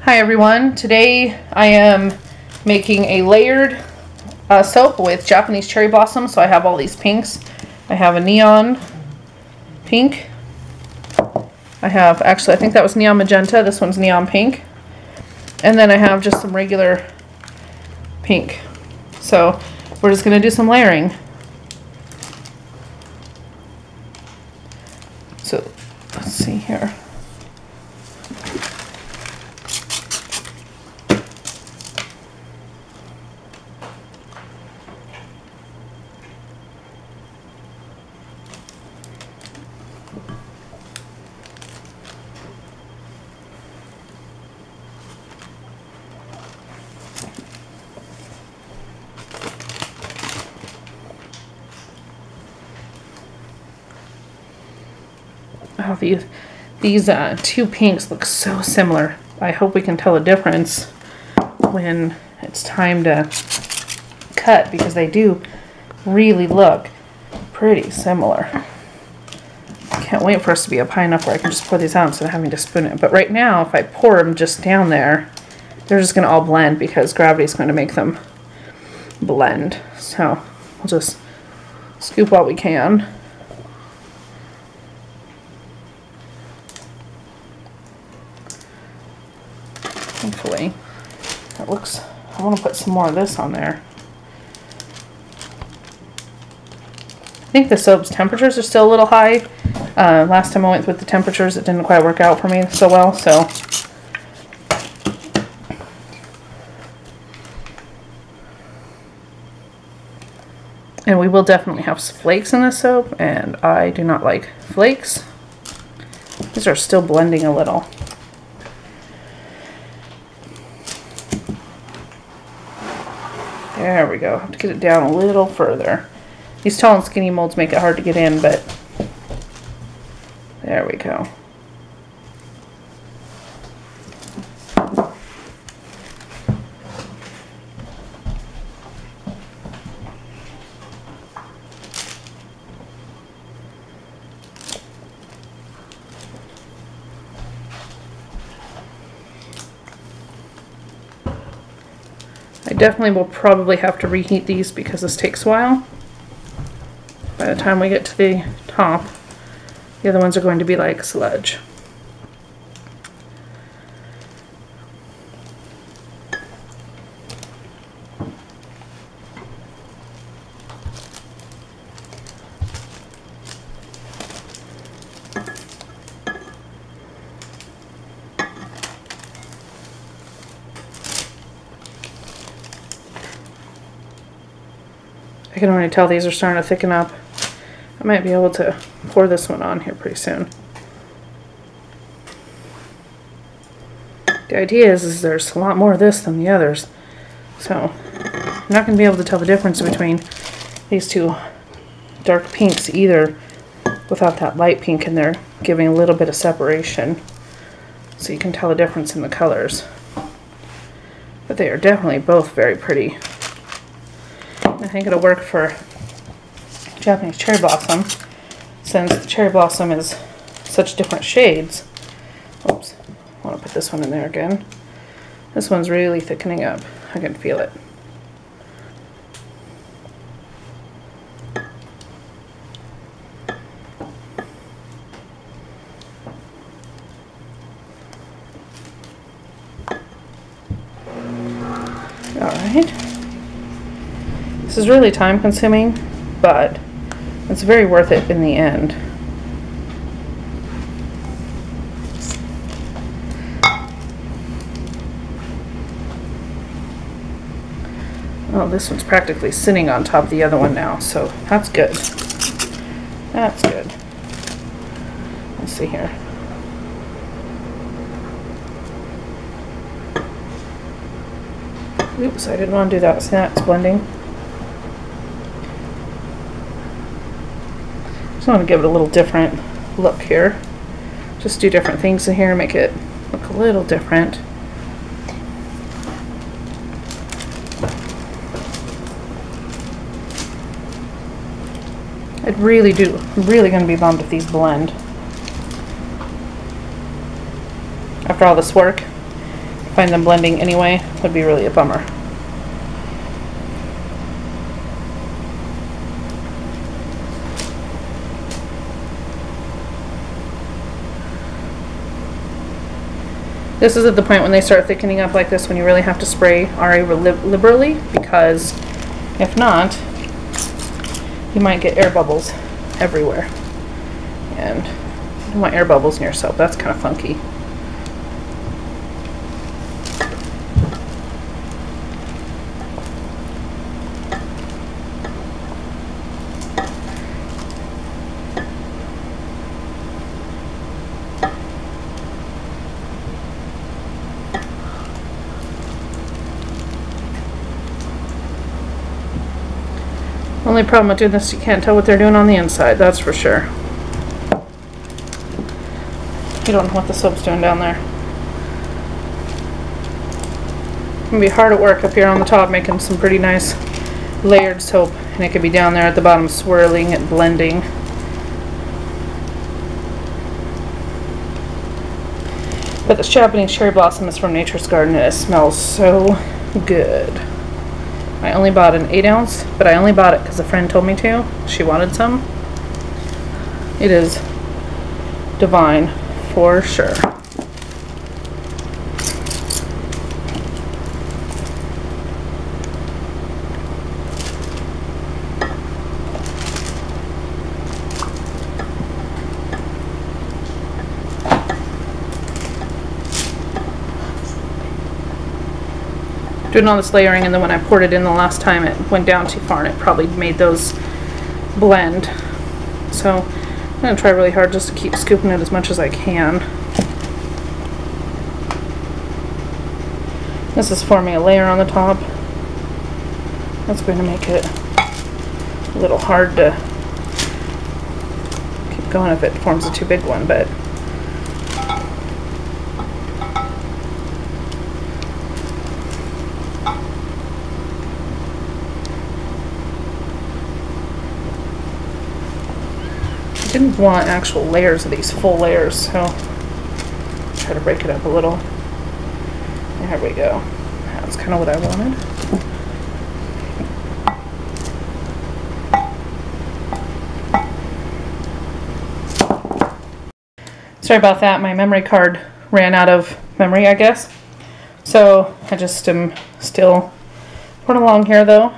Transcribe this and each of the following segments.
Hi everyone, today I am making a layered soap with Japanese cherry blossom. So I have all these pinks. I have a neon pink. I have, actually I think that was neon magenta, this one's neon pink. And then I have just some regular pink. So we're just going to do some layering. So let's see here. Oh, these two pinks look so similar. I hope we can tell the difference when it's time to cut, because they do really look pretty similar. Can't wait for us to be up high enough where I can just pour these out instead of having to spoon it. But right now, if I pour them just down there, they're just going to all blend because gravity is going to make them blend. So we'll just scoop what we can. Hopefully that looks, I want to put some more of this on there. I think the soap's temperatures are still a little high. Last time I went with the temperatures, it didn't quite work out for me so well, so. And we will definitely have flakes in this soap, and I do not like flakes. These are still blending a little. There we go. Have to get it down a little further. These tall and skinny molds make it hard to get in, but there we go. I definitely will probably have to reheat these because this takes a while. By the time we get to the top, the other ones are going to be like sludge. I can already tell these are starting to thicken up. I might be able to pour this one on here pretty soon. The idea is there's a lot more of this than the others. So I'm not going to be able to tell the difference between these two dark pinks either without that light pink in there giving a little bit of separation. So you can tell the difference in the colors. But they are definitely both very pretty. I think it'll work for Japanese cherry blossom, since the cherry blossom is such different shades. Oops, I want to put this one in there again. This one's really thickening up. I can feel it. Alright. This is really time consuming, but it's very worth it in the end. Oh, this one's practically sitting on top of the other one now, so that's good. That's good. Let's see here. Oops, I didn't want to do that. See, that's blending. Just want to give it a little different look here. Just do different things in here, make it look a little different. I'm really going to be bummed if these blend. After all this work, find them blending anyway. Would be really a bummer. This is at the point when they start thickening up like this when you really have to spray RA liberally, because if not, you might get air bubbles everywhere. And you don't want air bubbles in your soap. That's kind of funky. Only problem with doing this, you can't tell what they're doing on the inside, that's for sure. You don't know what the soap's doing down there. It's gonna be hard at work up here on the top making some pretty nice layered soap, and it could be down there at the bottom swirling and blending. But this Japanese cherry blossom is from Nature's Garden and it smells so good. I only bought an 8 ounce, but I only bought it because a friend told me to. She wanted some. It is divine for sure. Doing all this layering, and then when I poured it in the last time it went down too far and it probably made those blend. So I'm going to try really hard just to keep scooping it as much as I can. This is forming a layer on the top. That's going to make it a little hard to keep going if it forms a too big one, but I didn't want actual layers of these full layers, so try to break it up a little. There we go. That's kind of what I wanted. Sorry about that. My memory card ran out of memory, I guess. So I just am still pouring along here, though.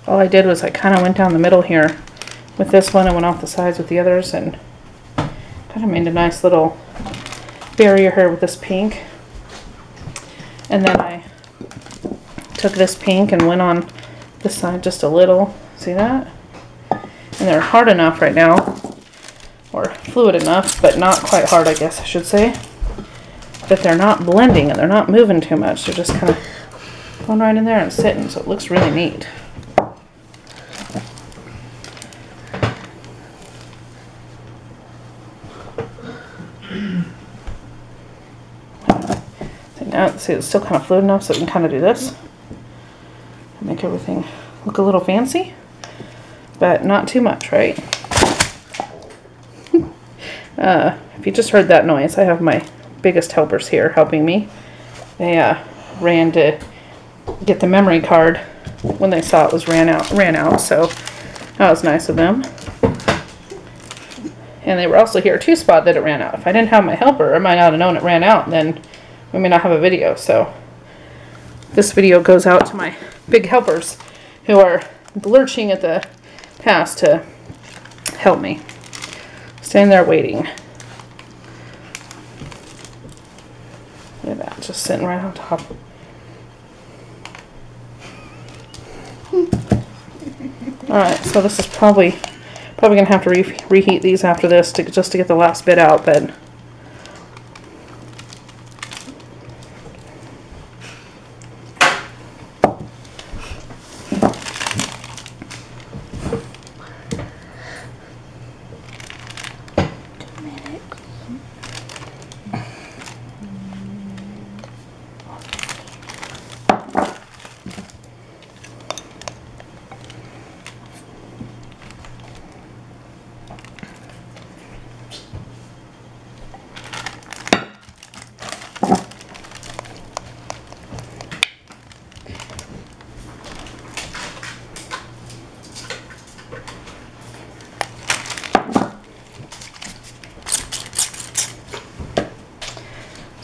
All I did was I kind of went down the middle here with this one and went off the sides with the others, and kind of made a nice little barrier here with this pink. And then I took this pink and went on this side just a little. See that? And they're hard enough right now, or fluid enough, but not quite hard, I guess I should say, that they're not blending and they're not moving too much. They're just kind of going right in there and sitting, so it looks really neat. Now, see, it's still kind of fluid enough so we can kind of do this. Make everything look a little fancy, but not too much, right? If you just heard that noise, I have my biggest helpers here helping me. They ran to get the memory card when they saw it was ran out, so that was nice of them. And they were also here to spot that it ran out. If I didn't have my helper, I might not have known it ran out, then we may not have a video. So this video goes out to my big helpers who are lurching at the pass to help me. Standing there waiting. Look at that, just sitting right on top. Alright, so this is probably gonna have to reheat these after this just to get the last bit out, but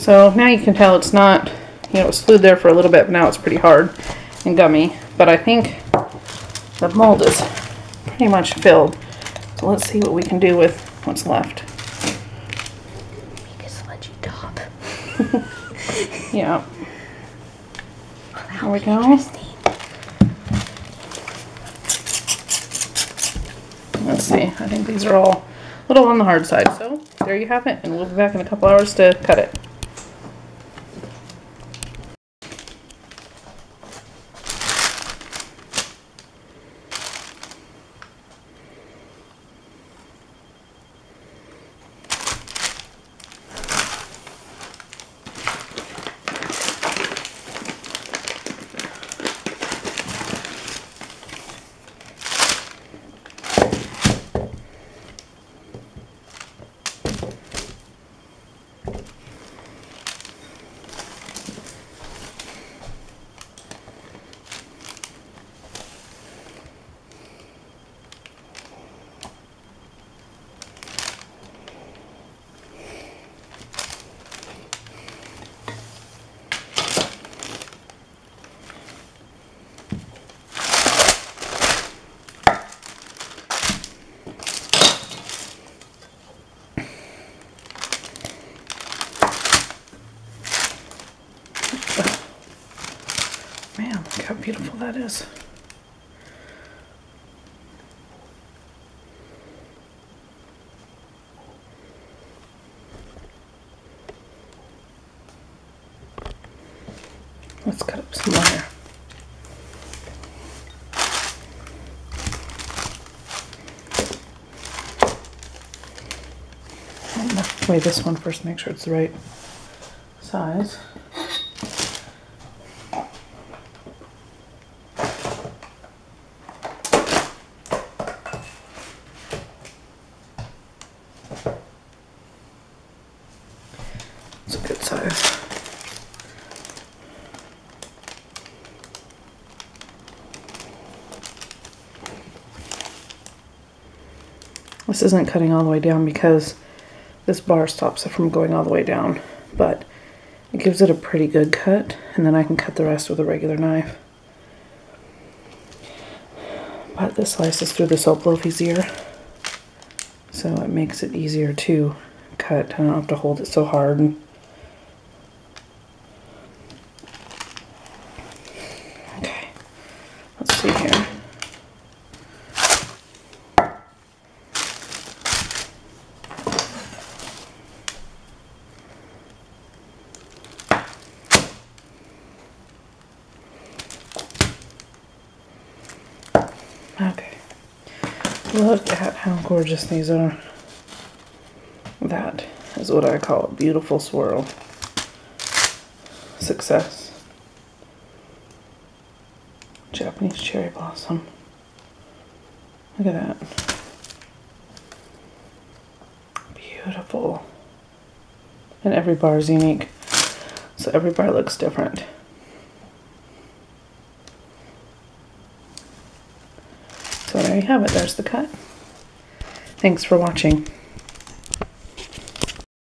So now you can tell it's not, you know, it was fluid there for a little bit, but now it's pretty hard and gummy. But I think the mold is pretty much filled. So let's see what we can do with what's left. Make a sludgy top. Yeah. Oh, There we go. Let's see. I think these are all a little on the hard side. So there you have it. And we'll be back in a couple hours to cut it. Man, look how beautiful that is. Let's cut up some wire. I'm gonna weigh this one first, make sure it's the right size. It's a good size. This isn't cutting all the way down because this bar stops it from going all the way down, but it gives it a pretty good cut, and then I can cut the rest with a regular knife. But this slices through the soap loaf easier, so it makes it easier to cut. I don't have to hold it so hard. Okay, let's see here. Okay, look at how gorgeous these are. That is what I call a beautiful swirl. Success. Japanese cherry blossom. Look at that. Beautiful. And every bar is unique, so every bar looks different. So there you have it. There's the cut. Thanks for watching.